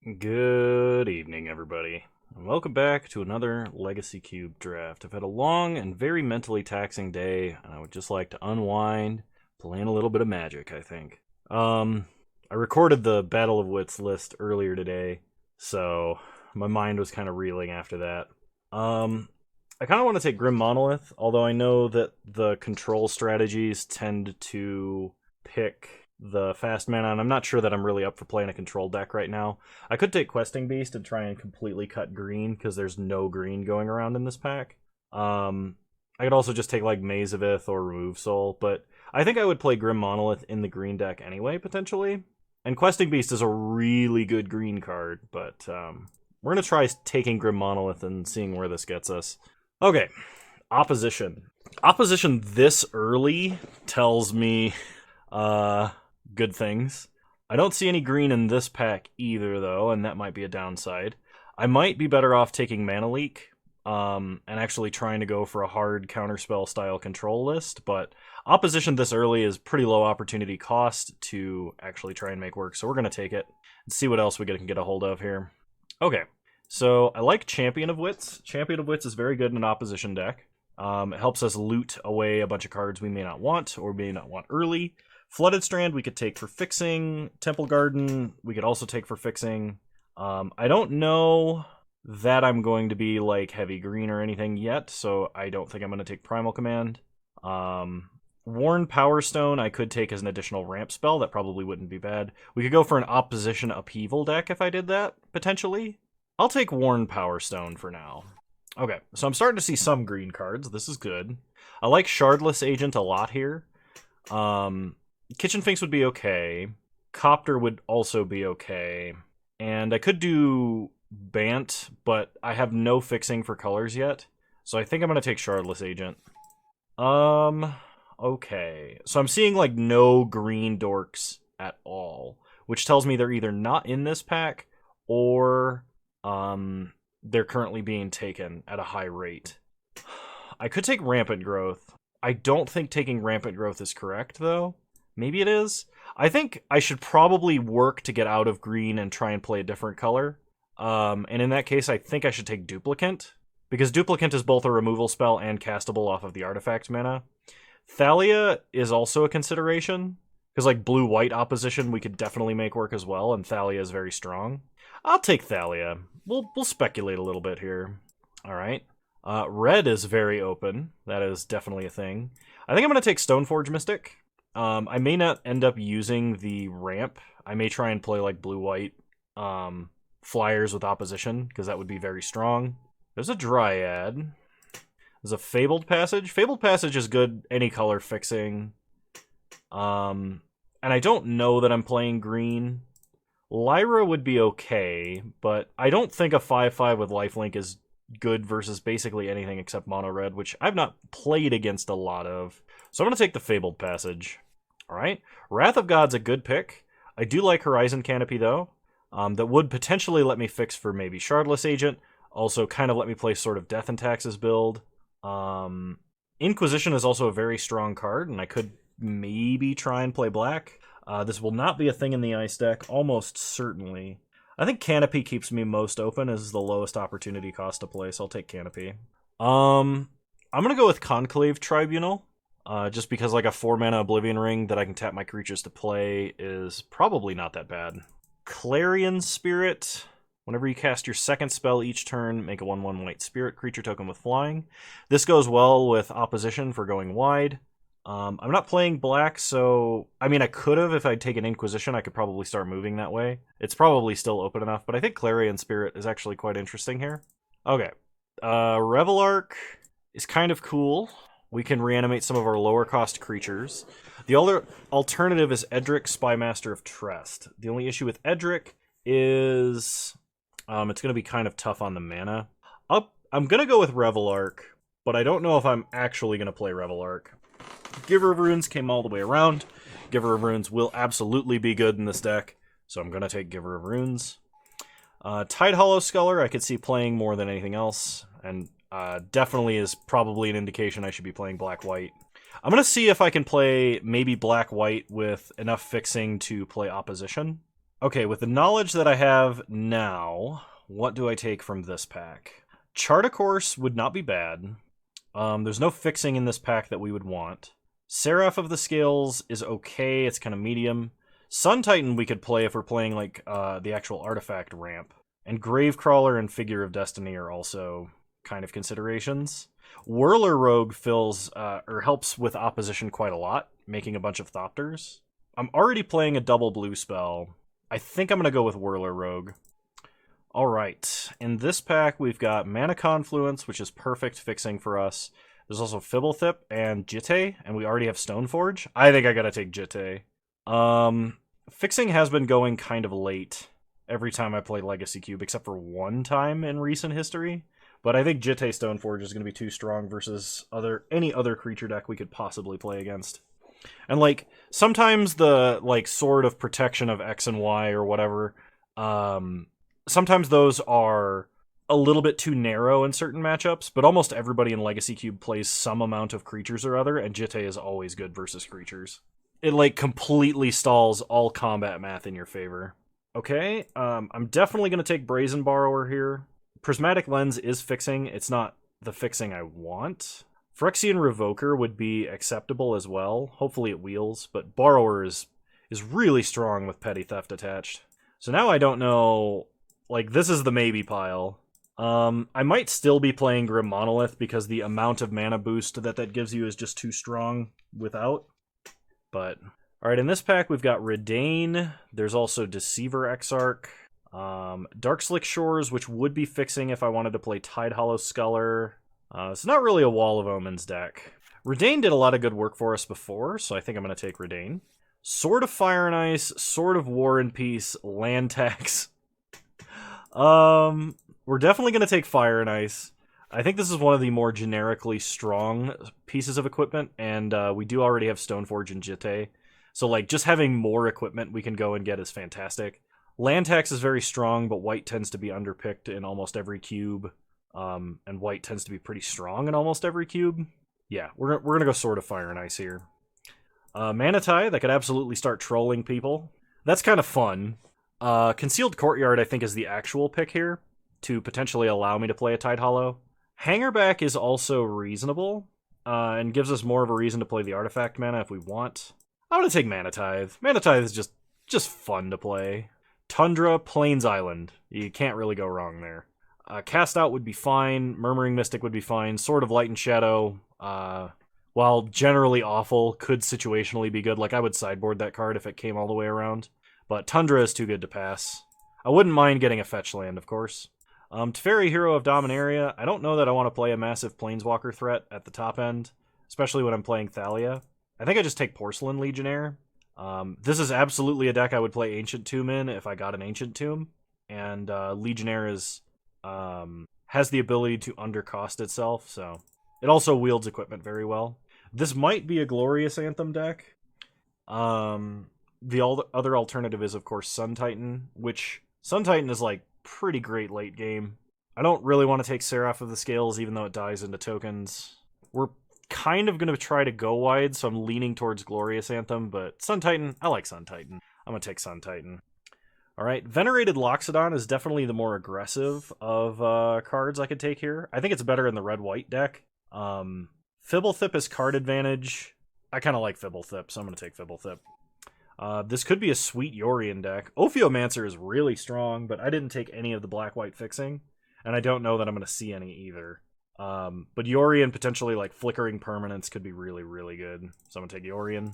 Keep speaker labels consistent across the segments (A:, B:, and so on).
A: Good evening, everybody, and welcome back to another Legacy Cube draft. I've had a long and very mentally taxing day, and I would just like to unwind, playing a little bit of Magic, I think. I recorded the Battle of Wits list earlier today, so my mind was kind of reeling after that. I kind of want to take Grim Monolith, although I know that the control strategies tend to pick the fast mana, and I'm not sure that I'm really up for playing a control deck right now. I could take Questing Beast and try and completely cut green, because there's no green going around in this pack. I could also just take like Maze of Ith or Remove Soul, but I think I would play Grim Monolith in the green deck anyway, potentially. And Questing Beast is a really good green card, but we're going to try taking Grim Monolith and seeing where this gets us. Okay, opposition. Opposition this early tells me good things. I don't see any green in this pack either, though, and that might be a downside. I might be better off taking Mana Leak and actually trying to go for a hard counterspell style control list, but opposition this early is pretty low opportunity cost to actually try and make work, so we're going to take it and see what else we can get a hold of here. Okay, so I like Champion of Wits. Champion of Wits is very good in an opposition deck. It helps us loot away a bunch of cards we may not want or may not want early. Flooded Strand we could take for fixing. Temple Garden we could also take for fixing. I don't know that I'm going to be like heavy green or anything yet, so I don't think I'm going to take Primal Command. Worn Power Stone I could take as an additional ramp spell. That probably wouldn't be bad. We could go for an opposition upheaval deck if I did that, potentially. I'll take Worn Power Stone for now. Okay, so I'm starting to see some green cards. This is good. I like Shardless Agent a lot here. Kitchen Finks would be okay. Copter would also be okay. And I could do Bant, but I have no fixing for colors yet. So I think I'm going to take Shardless Agent. Okay. So I'm seeing like no green dorks at all, which tells me they're either not in this pack or they're currently being taken at a high rate. I could take Rampant Growth. I don't think taking Rampant Growth is correct, though. Maybe it is. I think I should probably work to get out of green and try and play a different color. And in that case, I think I should take Duplicant, because Duplicant is both a removal spell and castable off of the artifact mana. Thalia is also a consideration, because like blue-white opposition we could definitely make work as well, and Thalia is very strong. I'll take Thalia. We'll speculate a little bit here. All right. Red is very open. That is definitely a thing. I think I'm going to take Stoneforge Mystic. I may not end up using the ramp. I may try and play like blue-white flyers with opposition, because that would be very strong. There's a Dryad. There's a Fabled Passage. Fabled Passage is good any color fixing. And I don't know that I'm playing green. Lyra would be okay, but I don't think a 5/5 with lifelink is good versus basically anything except mono red, which I've not played against a lot of. So I'm going to take the Fabled Passage. Alright, Wrath of God's a good pick. I do like Horizon Canopy, though. That would potentially let me fix for maybe Shardless Agent. Also kind of let me play sort of Death and Taxes build. Inquisition is also a very strong card, and I could maybe try and play black. This will not be a thing in the ice deck, almost certainly. I think Canopy keeps me most open as the lowest opportunity cost to play, so I'll take Canopy. I'm going to go with Conclave Tribunal, just because like a 4-mana Oblivion Ring that I can tap my creatures to play is probably not that bad. Clarion Spirit. Whenever you cast your second spell each turn, make a 1/1 white spirit creature token with flying. This goes well with opposition for going wide. I'm not playing black, so... I mean, I could have if I'd taken Inquisition. I could probably start moving that way. It's probably still open enough, but I think Clarion Spirit is actually quite interesting here. Okay. Revelark is kind of cool. We can reanimate some of our lower-cost creatures. The other alternative is Edric, Spymaster of Trest. The only issue with Edric is... it's going to be kind of tough on the mana. I'm going to go with Revelark, but I don't know if I'm actually going to play Revelark. Giver of Runes came all the way around. Giver of Runes will absolutely be good in this deck, so I'm going to take Giver of Runes. Tidehollow Sculler I could see playing more than anything else, and definitely is probably an indication I should be playing black-white. I'm going to see if I can play maybe black-white with enough fixing to play opposition. Okay, with the knowledge that I have now, what do I take from this pack? Chart a Course would not be bad. There's no fixing in this pack that we would want. Seraph of the Scales is okay, it's kind of medium. Sun Titan we could play if we're playing like the actual artifact ramp. And Gravecrawler and Figure of Destiny are also kind of considerations. Whirler Rogue fills or helps with opposition quite a lot, making a bunch of Thopters. I'm already playing a double blue spell. I think I'm going to go with Whirler Rogue. Alright, in this pack we've got Mana Confluence, which is perfect fixing for us. There's also Fibblethip and Jitte, and we already have Stoneforge. I think I gotta take Jitte. Fixing has been going kind of late every time I play Legacy Cube, except for one time in recent history. But I think Jitte Stoneforge is going to be too strong versus any other creature deck we could possibly play against. And, like, sometimes the, like, Sword of Protection of X and Y or whatever, sometimes those are a little bit too narrow in certain matchups, but almost everybody in Legacy Cube plays some amount of creatures or other, and Jitte is always good versus creatures. It, like, completely stalls all combat math in your favor. Okay, I'm definitely going to take Brazen Borrower here. Prismatic Lens is fixing. It's not the fixing I want. Phyrexian Revoker would be acceptable as well. Hopefully it wheels, but Borrower is really strong with Petty Theft attached. So now I don't know, like, this is the maybe pile. I might still be playing Grim Monolith because the amount of mana boost that gives you is just too strong without. But, alright, in this pack we've got Redain. There's also Deceiver Exarch. Darkslick Shores, which would be fixing if I wanted to play Tidehollow Sculler. It's not really a Wall of Omens deck. Redain did a lot of good work for us before, so I think I'm going to take Redain. Sword of Fire and Ice, Sword of War and Peace, Land Tax. We're definitely going to take Fire and Ice. I think this is one of the more generically strong pieces of equipment, and we do already have Stoneforge and Jitte. So, like, just having more equipment we can go and get is fantastic. Land Tax is very strong, but white tends to be underpicked in almost every cube. And white tends to be pretty strong in almost every cube. Yeah, we're gonna go Sword of Fire and Ice here. Manitai, that could absolutely start trolling people. That's kind of fun. Concealed Courtyard, I think, is the actual pick here to potentially allow me to play a Tidehollow. Hangerback is also reasonable, and gives us more of a reason to play the artifact mana if we want. I'm gonna take Mana Tithe. Mana Tithe is just fun to play. Tundra, Plains Island. You can't really go wrong there. Cast Out would be fine. Murmuring Mystic would be fine. Sword of Light and Shadow, while generally awful, could situationally be good. Like, I would sideboard that card if it came all the way around. But Tundra is too good to pass. I wouldn't mind getting a fetch land, of course. Teferi, Hero of Dominaria. I don't know that I want to play a massive Planeswalker threat at the top end, especially when I'm playing Thalia. I think I just take Porcelain Legionnaire. This is absolutely a deck I would play Ancient Tomb in if I got an Ancient Tomb. And Legionnaire has the ability to undercost itself, so it also wields equipment very well. This might be a Glorious Anthem deck. The other alternative is, of course, Sun Titan, which Sun Titan is, like, pretty great late game. I don't really want to take Seraph of the Scales, even though it dies into tokens. We're kind of going to try to go wide, so I'm leaning towards Glorious Anthem, but Sun Titan, I like Sun Titan. I'm going to take Sun Titan. Alright, Venerated Loxodon is definitely the more aggressive of cards I could take here. I think it's better in the red-white deck. Fibblethip is card advantage. I kind of like Fibblethip, so I'm going to take Fibblethip. This could be a sweet Yorion deck. Ophiomancer is really strong, but I didn't take any of the black-white fixing, and I don't know that I'm going to see any either. But Yorion, potentially, like, Flickering Permanence could be really, really good, so I'm going to take Yorion.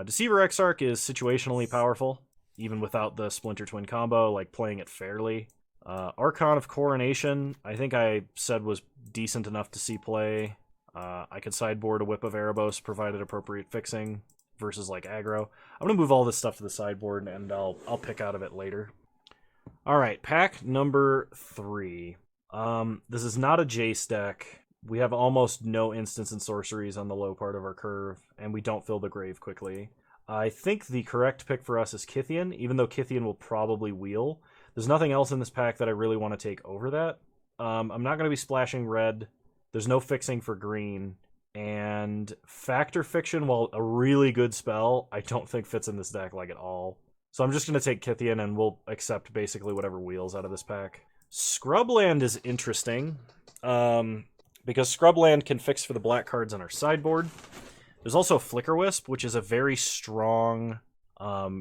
A: Deceiver Exarch is situationally powerful, even without the Splinter Twin combo, like, playing it fairly. Archon of Coronation, I think I said was decent enough to see play. I could sideboard a Whip of Erebos, provided appropriate fixing, versus, like, aggro. I'm going to move all this stuff to the sideboard, and I'll pick out of it later. Alright, pack number 3. This is not a Jace deck. We have almost no instants and sorceries on the low part of our curve, and we don't fill the grave quickly. I think the correct pick for us is Kythian, even though Kythian will probably wheel. There's nothing else in this pack that I really want to take over that. I'm not going to be splashing red. There's no fixing for green. And Factor Fiction, while a really good spell, I don't think fits in this deck, like, at all. So I'm just going to take Kythian, and we'll accept basically whatever wheels out of this pack. Scrubland is interesting, because Scrubland can fix for the black cards on our sideboard. There's also Flicker Wisp, which is a very strong,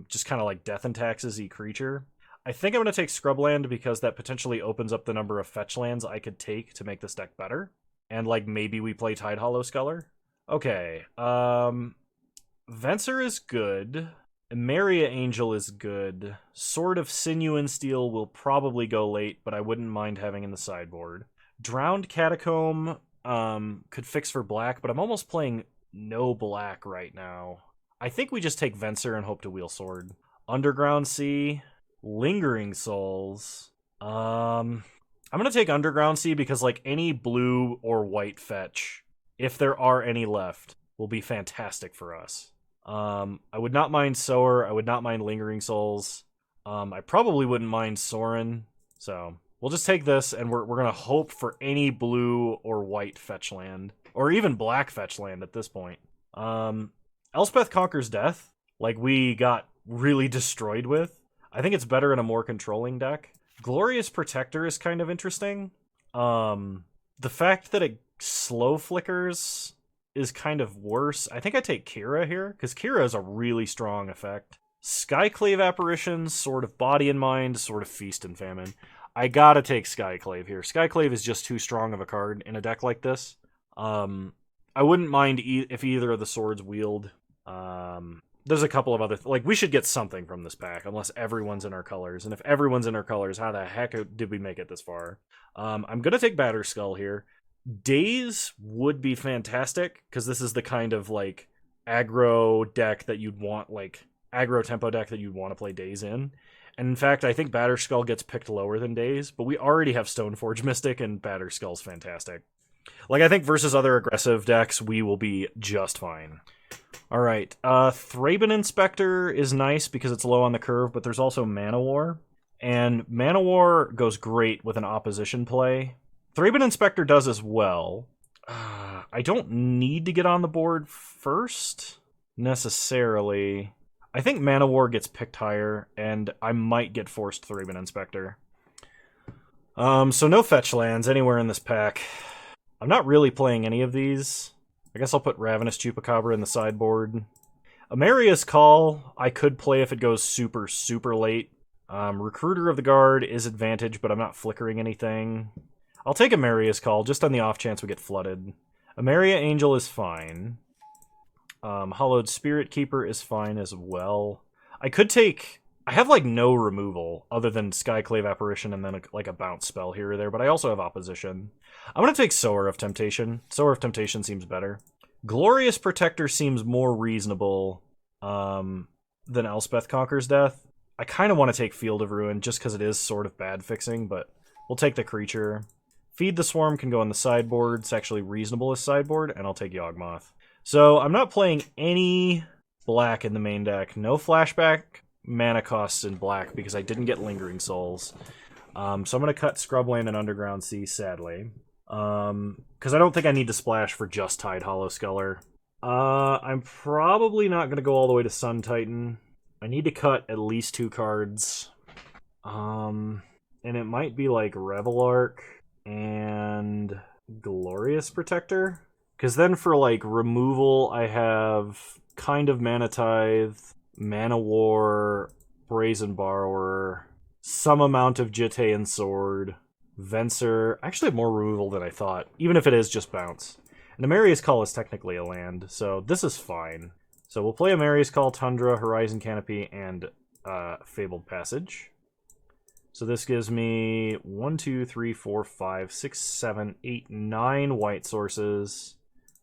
A: just kind of like Death and Taxes-y creature. I think I'm going to take Scrubland because that potentially opens up the number of fetch lands I could take to make this deck better. And, like, maybe we play Tidehollow Sculler. Okay, Venser is good. Emeria Angel is good. Sword of Sinew and Steel will probably go late, but I wouldn't mind having in the sideboard. Drowned Catacomb could fix for black, but I'm almost playing no black right now. I think we just take Venser and hope to wheel Sword. Underground Sea, Lingering Souls. I'm going to take Underground Sea because, like, any blue or white fetch, if there are any left, will be fantastic for us. I would not mind Sower. I would not mind Lingering Souls. I probably wouldn't mind Sorin. So we'll just take this, and we're going to hope for any blue or white fetch land. Or even black fetch land at this point. Elspeth Conquers Death, like we got really destroyed with. I think it's better in a more controlling deck. Glorious Protector is kind of interesting. The fact that it slow flickers is kind of worse. I think I take Kira here, because Kira is a really strong effect. Skyclave Apparition, Sword of Body and Mind, Sword of Feast and Famine. I gotta take Skyclave here. Skyclave is just too strong of a card in a deck like this. I wouldn't mind if either of the swords wield. There's a couple of other... like, we should get something from this pack, unless everyone's in our colors. And if everyone's in our colors, how the heck did we make it this far? I'm gonna take Batterskull here. Daze would be fantastic, because this is the kind of, like, aggro deck that you'd want, like, aggro tempo deck that you'd want to play Daze in. And in fact, I think Batterskull gets picked lower than Daze, but we already have Stoneforge Mystic, and Batterskull's fantastic. Like, I think versus other aggressive decks, we will be just fine. Alright, Thraben Inspector is nice because it's low on the curve, but there's also Mana War. And Mana War goes great with an opposition play. Thraben Inspector does as well. I don't need to get on the board first, necessarily. I think Mana War gets picked higher, and I might get forced Thraben Inspector. So no fetch lands anywhere in this pack. I'm not really playing any of these. I guess I'll put Ravenous Chupacabra in the sideboard. Emeria's Call, I could play if it goes super, super late. Recruiter of the Guard is advantage, but I'm not flickering anything. I'll take Emeria's Call, just on the off chance we get flooded. Emeria Angel is fine. Hollowed Spirit Keeper is fine as well. I could take... I have, like, no removal, other than Skyclave Apparition and then, like, a bounce spell here or there, but I also have opposition. I'm going to take Sower of Temptation. Sower of Temptation seems better. Glorious Protector seems more reasonable than Elspeth Conquers Death. I kind of want to take Field of Ruin, just because it is sort of bad fixing, but we'll take the creature. Feed the Swarm can go on the sideboard. It's actually reasonable as sideboard, and I'll take Yawgmoth. So I'm not playing any black in the main deck. No flashback mana costs in black because I didn't get Lingering Souls. So I'm going to cut Scrubland and Underground Sea, sadly. Because I don't think I need to splash for just Tidehollow Sculler. I'm probably not going to go all the way to Sun Titan. I need to cut at least 2 cards. And it might be like Revelark and Glorious Protector. Because then for, like, removal, I have kind of Mana Tithe, Mana War, Brazen Borrower, some amount of Jitaean Sword, Venser. I actually have more removal than I thought, even if it is just bounce. And Emeria's Call is technically a land, so this is fine. So we'll play Emeria's Call, Tundra, Horizon Canopy, and Fabled Passage. So this gives me 1, 2, 3, 4, 5, 6, 7, 8, 9 white sources.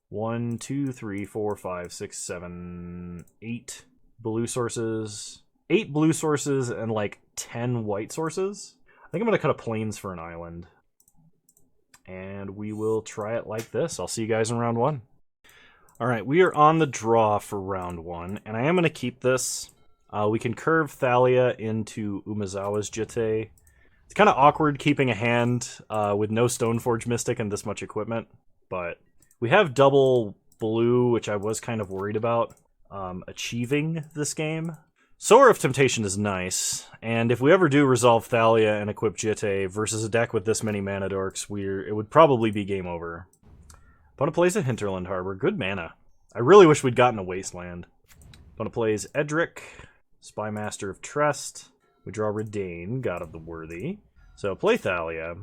A: 1, 2, 3, 4, 5, 6, 7, 8 blue sources. 8 blue sources and like 10 white sources. I think I'm going to cut a plains for an island. And we will try it like this. I'll see you guys in round 1. Alright, we are on the draw for round 1, and I am going to keep this. We can curve Thalia into Umezawa's Jite. It's kind of awkward keeping a hand with no Stoneforge Mystic and this much equipment, but we have double blue, which I was kind of worried about achieving this game. Sower of Temptation is nice, and if we ever do resolve Thalia and equip Jitte versus a deck with this many mana dorks, it would probably be game over. Opponent plays a Hinterland Harbor. Good mana. I really wish we'd gotten a Wasteland. Opponent plays Edric, Spymaster of Trest. We draw Redain, God of the Worthy. So play Thalia.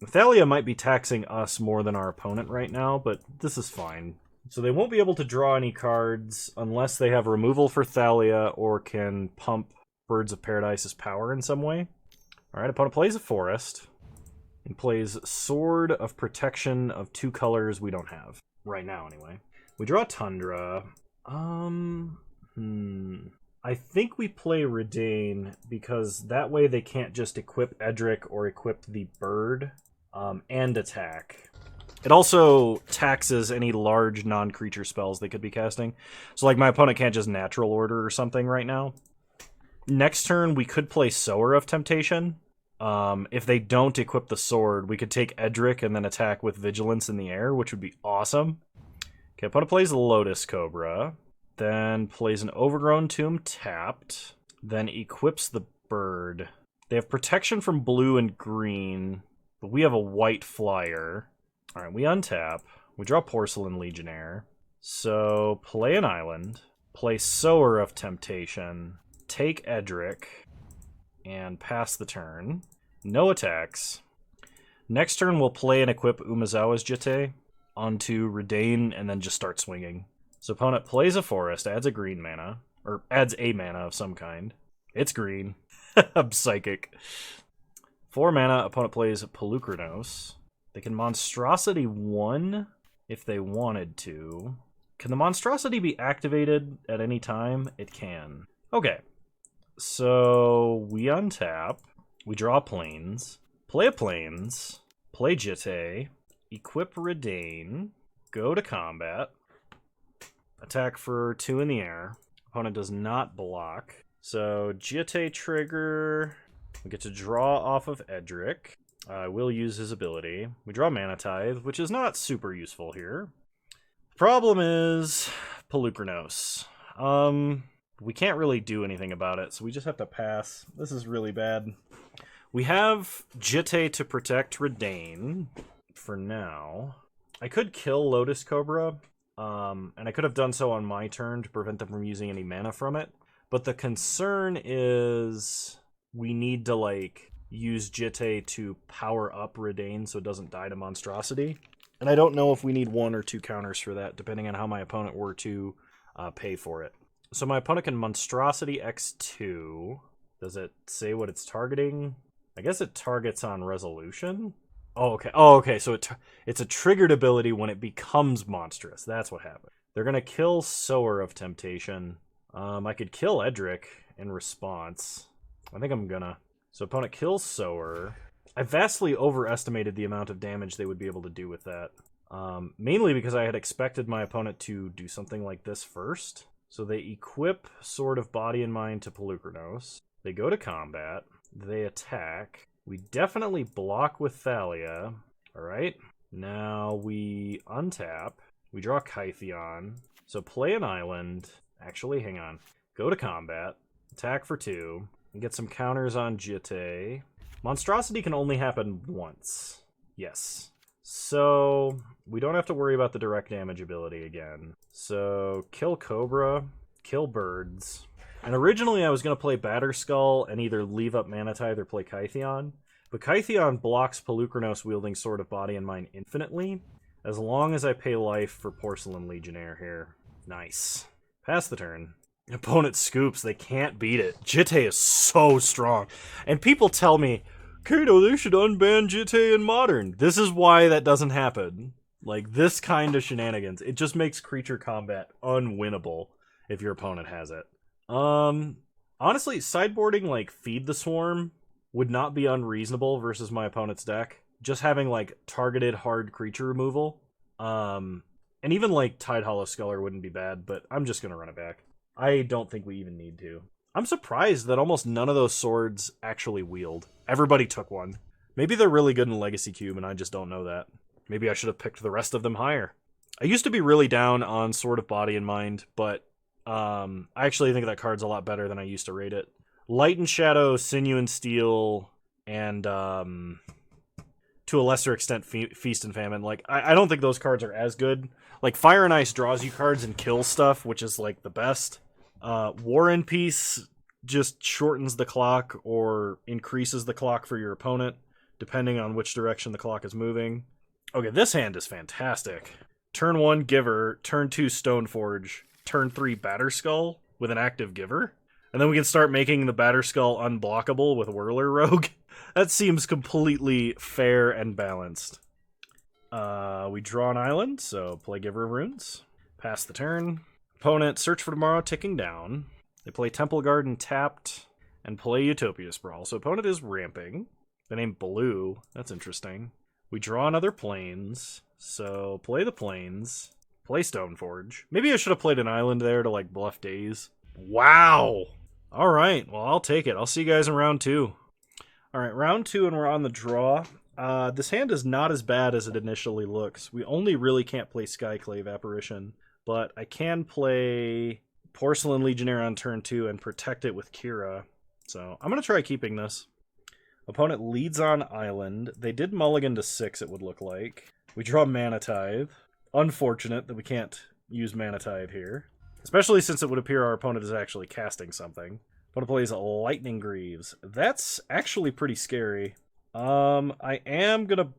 A: Thalia might be taxing us more than our opponent right now, but this is fine. So they won't be able to draw any cards unless they have removal for Thalia or can pump Birds of Paradise's power in some way. Alright, opponent plays a Forest. And plays Sword of Protection of 2 colors we don't have. Right now, anyway. We draw Tundra. I think we play Redain because that way they can't just equip Edric or equip the bird and attack. It also taxes any large non-creature spells they could be casting. So like my opponent can't just natural order or something right now. Next turn we could play Sower of Temptation. If they don't equip the sword, we could take Edric and then attack with Vigilance in the air, which would be awesome. Okay, opponent plays Lotus Cobra. Then plays an Overgrown Tomb tapped. Then equips the bird. They have protection from blue and green, but we have a white flyer. Alright, we untap. We draw Porcelain Legionnaire. So, play an island. Play Sower of Temptation. Take Edric. And pass the turn. No attacks. Next turn, we'll play and equip Umezawa's Jitte onto Redain and then just start swinging. So opponent plays a Forest, adds a green mana, or adds a mana of some kind. It's green. I'm psychic. 4 mana, opponent plays Polukranos. They can Monstrosity 1 if they wanted to. Can the Monstrosity be activated at any time? It can. Okay. So we untap. We draw Plains. Play a Plains. Play Jitte. Equip Redain. Go to combat. Attack for 2 in the air. Opponent does not block. So Jitte trigger. We get to draw off of Edric. I will use his ability. We draw Mana Tithe, which is not super useful here. Problem is Polukranos. We can't really do anything about it, so we just have to pass. This is really bad. We have Jitte to protect Redain for now. I could kill Lotus Cobra, and I could have done so on my turn to prevent them from using any mana from it. But the concern is we need to, like, use Jitte to power up Redain so it doesn't die to Monstrosity. And I don't know if we need 1 or 2 counters for that, depending on how my opponent were to pay for it. So my opponent can Monstrosity X2. Does it say what it's targeting? I guess it targets on resolution. Oh, okay. Oh, okay. So it's a triggered ability when it becomes monstrous. That's what happened. They're going to kill Sower of Temptation. I could kill Edric in response. I think I'm gonna. So opponent kills Sower. I vastly overestimated the amount of damage they would be able to do with that. Mainly because I had expected my opponent to do something like this first. So they equip Sword of Body and Mind to Polukranos. They go to combat. They attack. We definitely block with Thalia. Alright. Now we untap. We draw Kytheon. So play an island. Actually, hang on. Go to combat. Attack for 2. And get some counters on Jitte. Monstrosity can only happen once. Yes. So we don't have to worry about the direct damage ability again. So kill Cobra. Kill birds. And originally I was going to play Batterskull and either leave up Mana Tithe or play Kytheon. But Kytheon blocks Polukranos wielding Sword of Body and Mind infinitely, as long as I pay life for Porcelain Legionnaire here. Nice. Pass the turn. Opponent scoops. They can't beat it. Jitte is so strong. And people tell me, Kano, they should unban Jitte in Modern. This is why that doesn't happen. Like, this kind of shenanigans. It just makes creature combat unwinnable if your opponent has it. Honestly, sideboarding, like, Feed the Swarm would not be unreasonable versus my opponent's deck. Just having, like, targeted hard creature removal. And even, like, Tidehollow Sculler wouldn't be bad, but I'm just gonna run it back. I don't think we even need to. I'm surprised that almost none of those swords actually wield. Everybody took one. Maybe they're really good in Legacy Cube and I just don't know that. Maybe I should have picked the rest of them higher. I used to be really down on Sword of Body and Mind, but I actually think that card's a lot better than I used to rate it. Light and Shadow, Sinew and Steel, and to a lesser extent, Feast and Famine. Like, I don't think those cards are as good. Like, Fire and Ice draws you cards and kills stuff, which is, like, the best. War and Peace just shortens the clock or increases the clock for your opponent, depending on which direction the clock is moving. Okay, this hand is fantastic. Turn 1, Giver. Turn 2, Stoneforge. Turn 3, Batterskull with an active Giver. And then we can start making the Batterskull unblockable with Whirler Rogue. That seems completely fair and balanced. We draw an island, so play Giver of Runes. Pass the turn. Opponent, Search for Tomorrow, ticking down. They play Temple Garden tapped, and play Utopia Sprawl. So opponent is ramping. The name Blue, that's interesting. We draw another Plains, so play the Plains. Play Stoneforge. Maybe I should have played an island there to, like, bluff Daze. Wow! Alright, well, I'll take it. I'll see you guys in round 2. Alright, round 2, and we're on the draw. This hand is not as bad as it initially looks. We only really can't play Skyclave Apparition, but I can play Porcelain Legionnaire on turn 2 and protect it with Kira. So I'm going to try keeping this. Opponent leads on island. They did mulligan to 6, it would look like. We draw Mana Tithe. Unfortunate that we can't use Mana Tithe here. Especially since it would appear our opponent is actually casting something. Opponent plays Lightning Greaves. That's actually pretty scary. I am gonna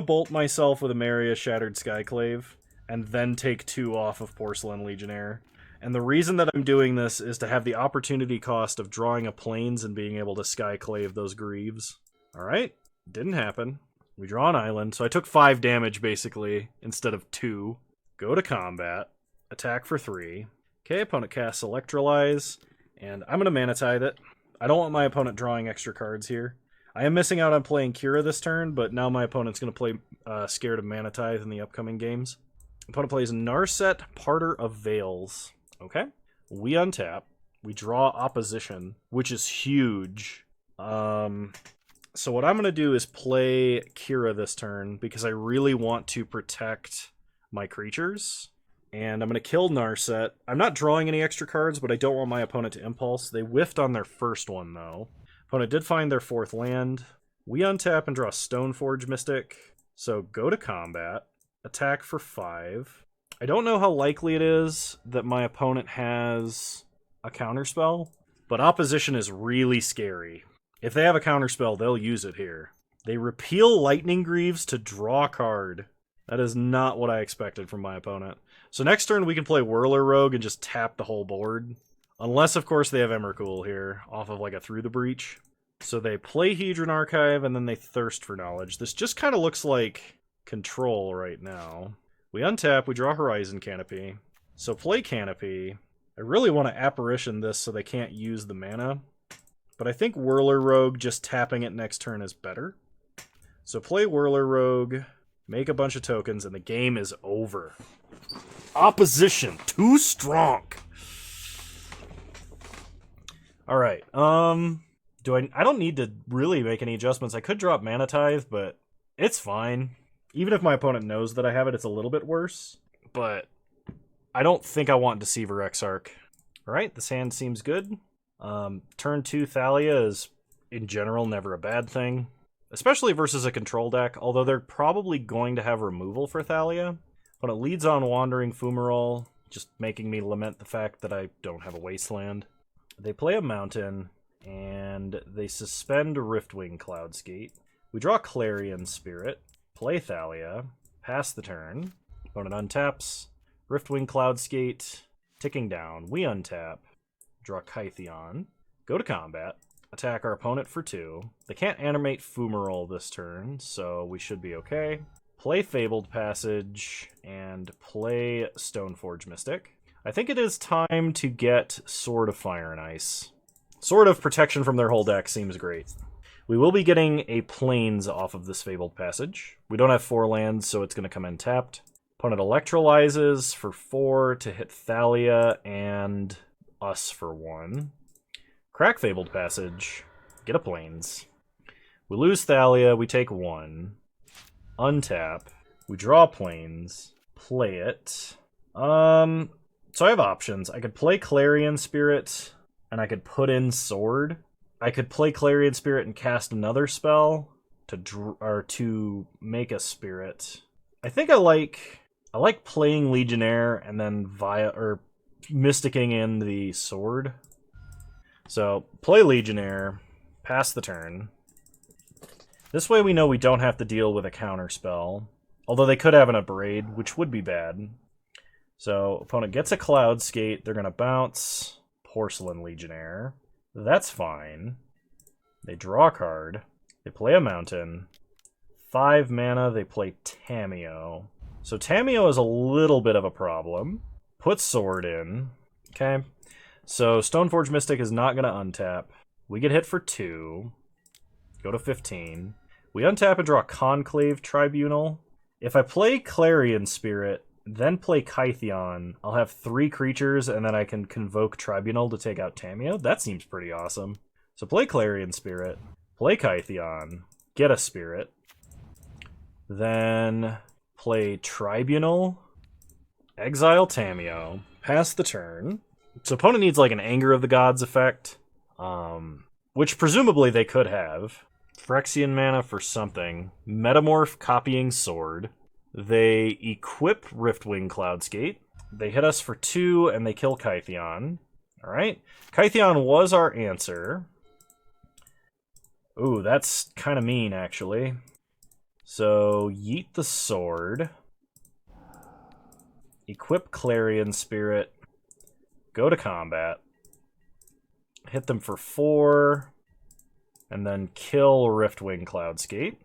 A: bolt myself with a Maria Shattered Skyclave, and then take 2 off of Porcelain Legionnaire. And the reason that I'm doing this is to have the opportunity cost of drawing a Plains and being able to Skyclave those Greaves. Alright, didn't happen. We draw an island, so I took 5 damage, basically, instead of 2. Go to combat. Attack for 3. Okay, opponent casts Electrolyze, and I'm going to Mana Tithe it. I don't want my opponent drawing extra cards here. I am missing out on playing Kira this turn, but now my opponent's going to play Scared of Mana Tithe in the upcoming games. Opponent plays Narset, Parter of Veils. Okay. We untap. We draw Opposition, which is huge. So what I'm going to do is play Kira this turn, because I really want to protect my creatures. And I'm going to kill Narset. I'm not drawing any extra cards, but I don't want my opponent to Impulse. They whiffed on their first one, though. Opponent did find their 4th land. We untap and draw Stoneforge Mystic. So go to combat. Attack for 5. I don't know how likely it is that my opponent has a counterspell, but Opposition is really scary. If they have a counterspell, they'll use it here. They repeal Lightning Greaves to draw a card. That is not what I expected from my opponent. So next turn we can play Whirler Rogue and just tap the whole board. Unless, of course, they have Emrakul here, off of like a Through the Breach. So they play Hedron Archive, and then they Thirst for Knowledge. This just kind of looks like Control right now. We untap, we draw Horizon Canopy. So play Canopy. I really want to Apparition this so they can't use the mana. But I think Whirler Rogue, just tapping it next turn is better. So play Whirler Rogue, make a bunch of tokens, and the game is over. Opposition, too strong. Alright, I don't need to really make any adjustments. I could drop Mana Tithe, but it's fine. Even if my opponent knows that I have it, it's a little bit worse. But I don't think I want Deceiver Exarch. Alright, this hand seems good. Turn 2 Thalia is, in general, never a bad thing. Especially versus a control deck, although they're probably going to have removal for Thalia. But it leads on Wandering Fumarole, just making me lament the fact that I don't have a Wasteland. They play a Mountain, and they suspend Riftwing Cloudskate. We draw Clarion Spirit, play Thalia, pass the turn. Opponent untaps, Riftwing Cloudskate, ticking down. We untap, draw Kytheon, go to combat, attack our opponent for 2. They can't animate Fumarole this turn, so we should be okay. Play Fabled Passage, and play Stoneforge Mystic. I think it is time to get Sword of Fire and Ice. Sword of Protection from their whole deck seems great. We will be getting a Plains off of this Fabled Passage. We don't have 4 lands, so it's going to come in tapped. Opponent Electrolyzes for 4 to hit Thalia and us for 1. Crack Fabled Passage. Get a Plains. We lose Thalia, we take 1. Untap. We draw Plains. Play it. So I have options. I could play Clarion Spirit, and I could put in Sword. I could play Clarion Spirit and cast another spell to make a spirit. I think I like playing Legionnaire and then mysticking in the Sword. So play Legionnaire, pass the turn. This way we know we don't have to deal with a counter spell. Although they could have an Abrade, which would be bad. So opponent gets a Cloud Skate. They're going to bounce Porcelain Legionnaire. That's fine. They draw a card. They play a Mountain. 5 mana, they play Tamiyo. So Tamiyo is a little bit of a problem. Put Sword in. Okay. So Stoneforge Mystic is not going to untap. We get hit for 2. Go to 15. We untap and draw Conclave Tribunal. If I play Clarion Spirit, then play Kytheon, I'll have 3 creatures, and then I can convoke Tribunal to take out Tamiyo. That seems pretty awesome. So play Clarion Spirit, play Kytheon, get a Spirit, then play Tribunal, exile Tamiyo, pass the turn. So opponent needs like an Anger of the Gods effect, which presumably they could have. Phyrexian mana for something. Metamorph Copying Sword. They equip Riftwing Cloudskate. They hit us for 2 and they kill Kytheon. Alright. Kytheon was our answer. Ooh, that's kind of mean, actually. So, yeet the Sword. Equip Clarion Spirit. Go to combat. Hit them for 4. And then kill Riftwing Cloudskate.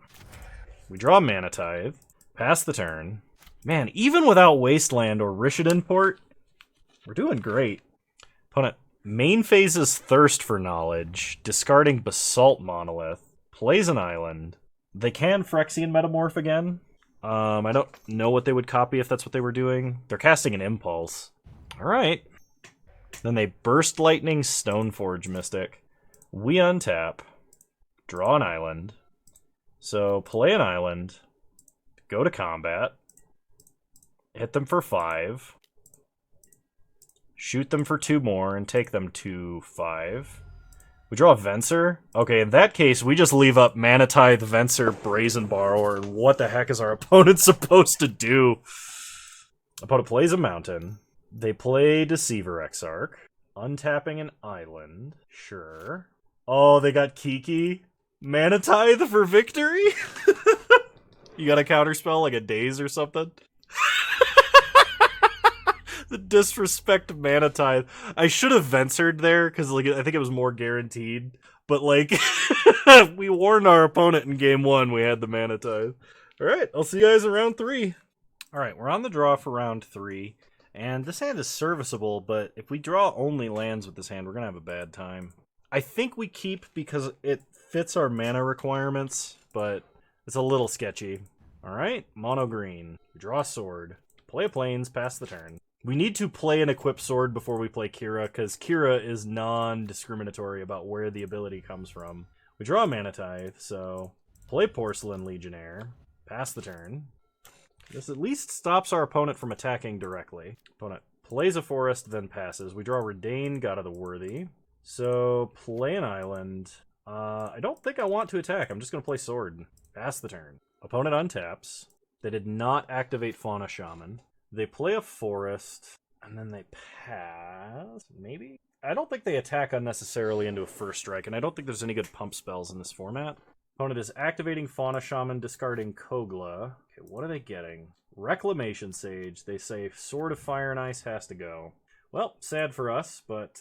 A: We draw Mana Tithe. Pass the turn. Man, even without Wasteland or Rishadan Port, we're doing great. Opponent main phases Thirst for Knowledge, discarding Basalt Monolith, plays an island. They can Phyrexian Metamorph again. I don't know what they would copy if that's what they were doing. They're casting an Impulse. Alright. Then they Burst Lightning Stoneforge Mystic. We untap. Draw an island. So play an island. Go to combat. Hit them for 5. Shoot them for 2 more and take them to 5. We draw a Venser. Okay, in that case, we just leave up Mana Tithe, Venser, Brazen Borrower, and what the heck is our opponent supposed to do? Opponent plays a Mountain. They play Deceiver Exarch. Untapping an island. Sure. Oh, they got Kiki. Mana Tithe for victory? You got a counterspell like a Daze or something? The disrespect Mana Tithe. I should have Ventured there, because like, I think it was more guaranteed. But like, we warned our opponent in game 1 we had the Mana Tithe. Alright, I'll see you guys in round 3. Alright, we're on the draw for round 3. And this hand is serviceable, but if we draw only lands with this hand, we're going to have a bad time. I think we keep because it fits our mana requirements, but it's a little sketchy. Alright, mono green. We draw a sword. Play a plains, pass the turn. We need to play an equipped sword before we play Kira, because Kira is non-discriminatory about where the ability comes from. We draw a Mana Tithe, so play Porcelain Legionnaire. Pass the turn. This at least stops our opponent from attacking directly. Opponent plays a forest, then passes. We draw Redain, God of the Worthy. So play an island. I don't think I want to attack. I'm just going to play sword. Pass the turn. Opponent untaps. They did not activate Fauna Shaman. They play a forest, and then they pass, maybe? I don't think they attack unnecessarily into a first strike, and I don't think there's any good pump spells in this format. Opponent is activating Fauna Shaman, discarding Kogla. Okay, what are they getting? Reclamation Sage. They say Sword of Fire and Ice has to go. Well, sad for us, but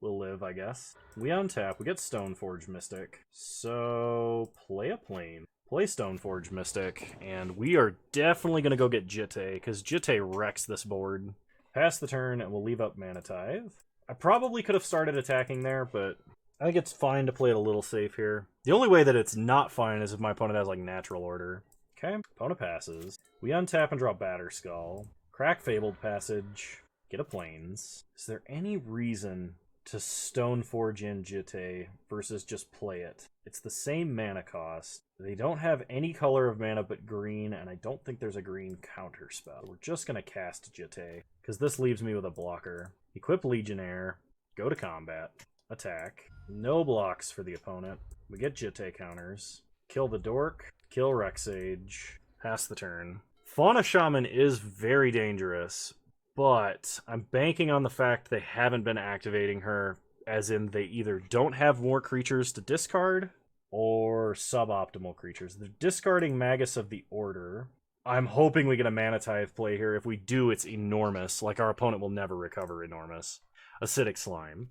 A: we'll live, I guess. We untap. We get Stoneforge Mystic. So, play a plane. Play Stoneforge Mystic, and we are definitely going to go get Jitte, because Jitte wrecks this board. Pass the turn, and we'll leave up Mana Tithe. I probably could have started attacking there, but I think it's fine to play it a little safe here. The only way that it's not fine is if my opponent has, like, Natural Order. Okay, opponent passes. We untap and draw Batterskull. Crack Fabled Passage. Get a Plains. Is there any reason to Stoneforge in Jitte versus just play it. It's the same mana cost. They don't have any color of mana but green, and I don't think there's a green counter spell. We're just going to cast Jitte, because this leaves me with a blocker. Equip Legionnaire, go to combat, attack. No blocks for the opponent. We get Jitte counters. Kill the Dork, kill Rexage, pass the turn. Fauna Shaman is very dangerous, but I'm banking on the fact they haven't been activating her, as in they either don't have more creatures to discard or suboptimal creatures. They're discarding Magus of the Order. I'm hoping we get a Mana Tithe play here. If we do, it's enormous. Like, our opponent will never recover enormous. Acidic Slime.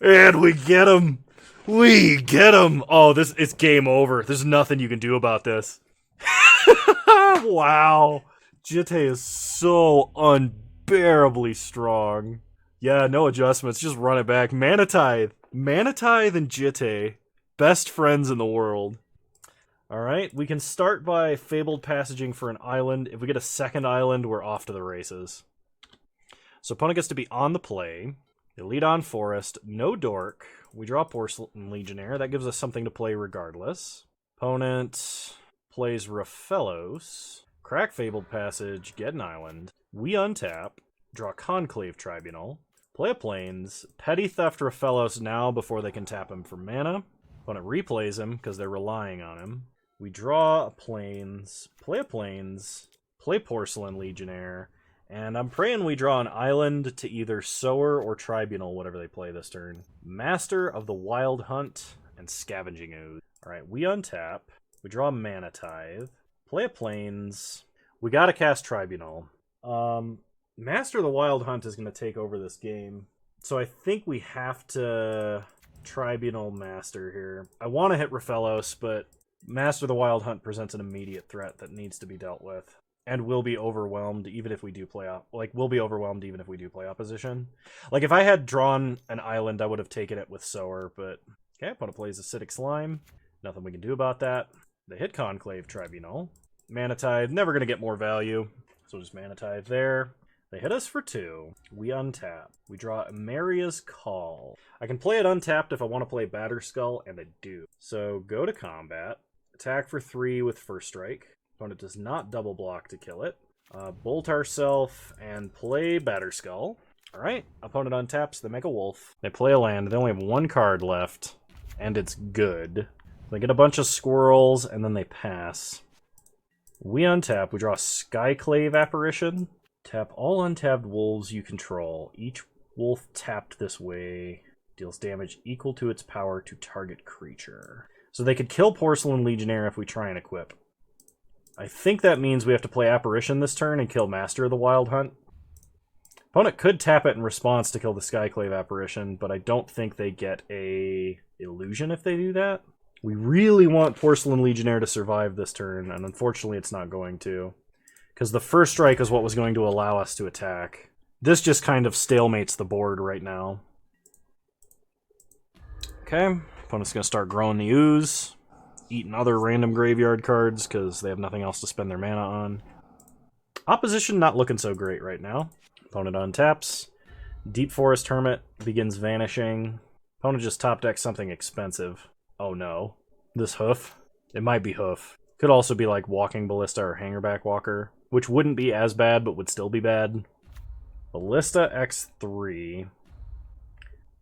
A: And we get him! We get him! Oh, it's game over. There's nothing you can do about this. Wow. Jitte is so unbearably strong. Yeah, no adjustments. Just run it back. Mana Tithe. Mana Tithe and Jitte. Best friends in the world. Alright, we can start by Fabled Passaging for an island. If we get a second island, we're off to the races. So opponent gets to be on the play. They lead on Forest. No Dork. We draw Porcelain Legionnaire. That gives us something to play regardless. Opponent plays Raphelos. Crack Fabled Passage. Get an island. We untap. Draw Conclave Tribunal. Play a Plains. Petty Theft Raphelos now before they can tap him for mana. Opponent replays him because they're relying on him. We draw a Plains. Play a Plains. Play Porcelain Legionnaire. And I'm praying we draw an island to either Sower or Tribunal, whatever they play this turn. Master of the Wild Hunt and Scavenging Ooze. Alright, we untap. We draw Mana Tithe. Play a Plains. We gotta cast Tribunal. Master of the Wild Hunt is going to take over this game. So I think we have to Tribunal Master here. I want to hit Raphelos, but Master of the Wild Hunt presents an immediate threat that needs to be dealt with. And will be overwhelmed even if we do play opposition. Like, if I had drawn an island, I would have taken it with Sower, but okay, opponent plays Acidic Slime. Nothing we can do about that. They hit Conclave Tribunal. Mana Tithe, never going to get more value, so just Mana Tithe there. They hit us for 2. We untap. We draw Emeria's Call. I can play it untapped if I want to play Batterskull, and I do. So go to combat. Attack for 3 with First Strike. Opponent does not double block to kill it. Bolt ourselves and play Batterskull. Alright, opponent untaps, they make a wolf. They play a land, they only have 1 card left, and it's good. They get a bunch of squirrels, and then they pass. We untap, we draw Skyclave Apparition. Tap all untapped wolves you control. Each wolf tapped this way deals damage equal to its power to target creature. So they could kill Porcelain Legionnaire if we try and equip. I think that means we have to play Apparition this turn and kill Master of the Wild Hunt. Opponent could tap it in response to kill the Skyclave Apparition, but I don't think they get a illusion if they do that. We really want Porcelain Legionnaire to survive this turn, and unfortunately it's not going to. Because the First Strike is what was going to allow us to attack. This just kind of stalemates the board right now. Okay, opponent's going to start growing the ooze. Eating other random graveyard cards because they have nothing else to spend their mana on. Opposition not looking so great right now. Opponent untaps. Deep Forest Hermit begins vanishing. Opponent just top decks something expensive. Oh no. This Hoof? It might be Hoof. Could also be like Walking Ballista or Hangerback Walker, which wouldn't be as bad but would still be bad. Ballista X3.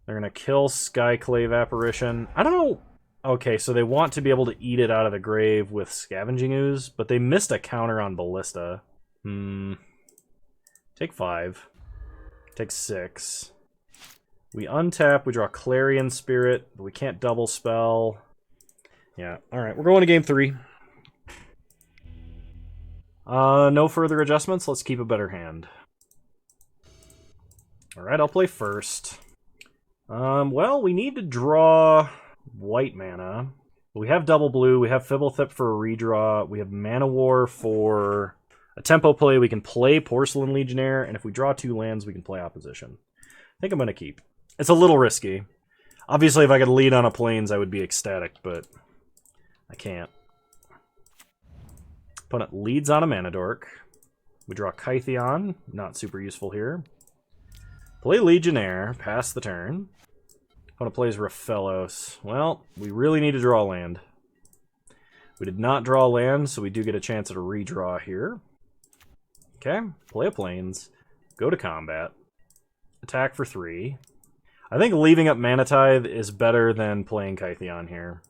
A: They're going to kill Skyclave Apparition. I don't know. Okay, so they want to be able to eat it out of the grave with Scavenging Ooze, but they missed a counter on Ballista. Take 5. Take 6. We untap, we draw Clarion Spirit, but we can't double spell. Yeah, alright, we're going to game 3. No further adjustments, let's keep a better hand. Alright, I'll play first. Well, we need to draw white mana. We have double blue, we have Fibblethip for a redraw, we have Mana War for a tempo play, we can play Porcelain Legionnaire, and if we draw 2 lands, we can play opposition. I think I'm going to keep. It's a little risky. Obviously, if I could lead on a Plains, I would be ecstatic, but I can't. Opponent leads on a Mana Dork. We draw Kytheon, not super useful here. Play Legionnaire, pass the turn. Opponent plays Raphaelos. Well, we really need to draw land. We did not draw land, so we do get a chance at a redraw here. Okay, play a Plains. Go to combat. Attack for 3. I think leaving up Mana Tithe is better than playing Kytheon here.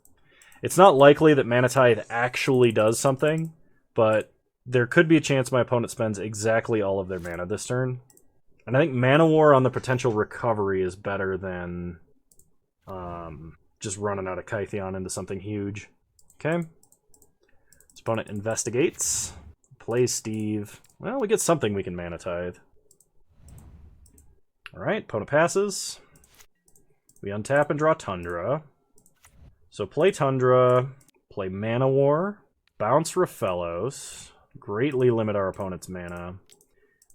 A: It's not likely that Mana Tithe actually does something, but there could be a chance my opponent spends exactly all of their mana this turn. And I think Mana War on the potential recovery is better than just running out of Kytheon into something huge. Okay. This opponent investigates. Plays Steve. Well, we get something we can Mana Tithe. Alright, opponent passes. We untap and draw Tundra. So play Tundra, play Mana War, bounce Raphaelos, greatly limit our opponent's mana,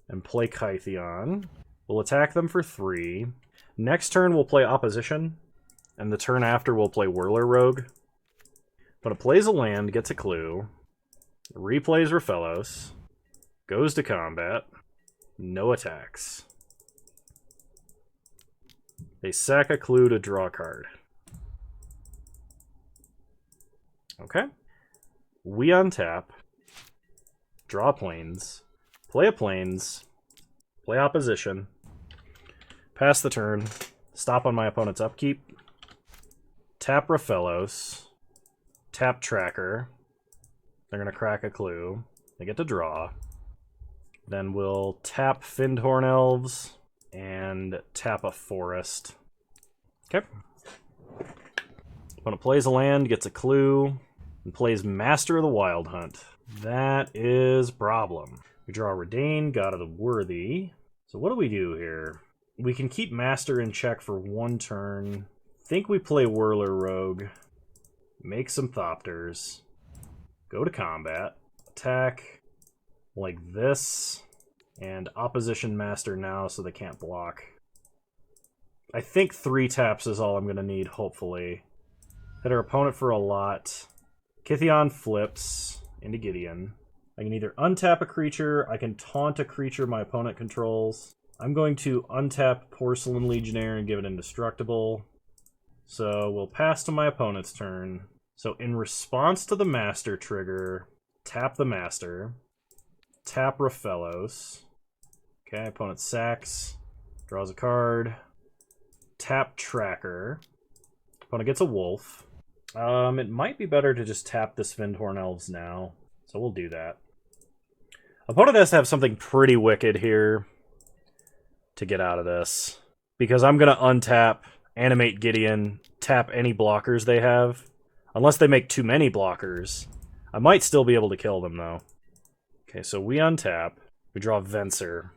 A: and play Kytheon. We'll attack them for 3. Next turn we'll play Opposition, and the turn after we'll play Whirler Rogue. But it plays a land, gets a clue, replays Raphaelos, goes to combat, no attacks. They sack a clue to draw a card. Okay. We untap, draw Plains, play a Plains, play Opposition, pass the turn, stop on my opponent's upkeep, tap Raphaelos, tap Tracker. They're going to crack a clue. They get to draw. Then we'll tap Findhorn Elves and tap a Forest. Okay. Opponent plays a land, gets a clue, and plays Master of the Wild Hunt. That is a problem. We draw Redain, God of the Worthy. So what do we do here? We can keep Master in check for 1 turn. Think we play Whirler Rogue. Make some Thopters. Go to combat. Attack like this. And Opposition Master now so they can't block. I think 3 taps is all I'm going to need, hopefully. Hit our opponent for a lot. Kytheon flips into Gideon. I can either untap a creature, I can taunt a creature my opponent controls. I'm going to untap Porcelain Legionnaire and give it indestructible. So we'll pass to my opponent's turn. So in response to the Master trigger, tap the Master. Tap Raphaelos. Okay, opponent sacks. Draws a card. Tap Tracker. Opponent gets a Wolf. It might be better to just tap the Findhorn Elves now. So we'll do that. Opponent has to have something pretty wicked here to get out of this. Because I'm going to untap, animate Gideon, tap any blockers they have. Unless they make too many blockers. I might still be able to kill them, though. Okay, so we untap. We draw Venser.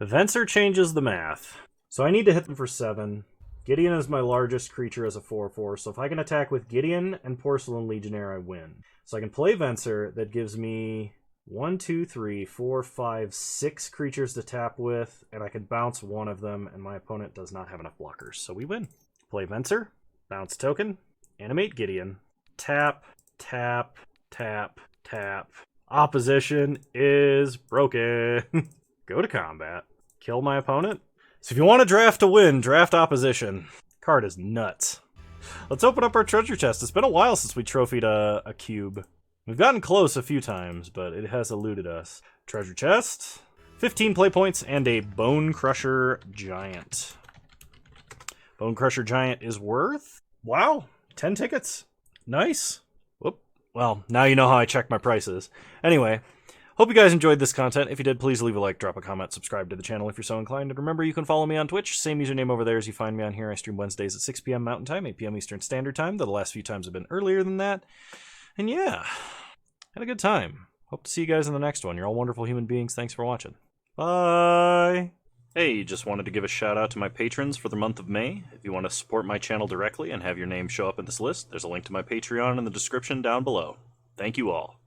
A: Venser changes the math. So I need to hit them for 7. Gideon is my largest creature as a 4/4, so if I can attack with Gideon and Porcelain Legionnaire, I win. So I can play Venser, that gives me 1, 2, 3, 4, 5, 6 creatures to tap with, and I can bounce one of them, and my opponent does not have enough blockers, so we win. Play Venser, bounce token, animate Gideon, tap, tap, tap, tap. Opposition is broken. Go to combat. Kill my opponent. So if you want to draft to win, draft Opposition. Card is nuts. Let's open up our treasure chest. It's been a while since we trophied a cube. We've gotten close a few times, but it has eluded us. Treasure chest. 15 play points and a Bone Crusher Giant. Bone Crusher Giant is worth? Wow, 10 tickets. Nice. Whoop. Well, now you know how I check my prices. Anyway, hope you guys enjoyed this content. If you did, please leave a like, drop a comment, subscribe to the channel if you're so inclined. And remember, you can follow me on Twitch. Same username over there as you find me on here. I stream Wednesdays at 6 p.m. Mountain Time, 8 p.m. Eastern Standard Time, though the last few times have been earlier than that. And yeah, had a good time. Hope to see you guys in the next one. You're all wonderful human beings. Thanks for watching. Bye! Hey, just wanted to give a shout out to my patrons for the month of May. If you want to support my channel directly and have your name show up in this list, there's a link to my Patreon in the description down below. Thank you all.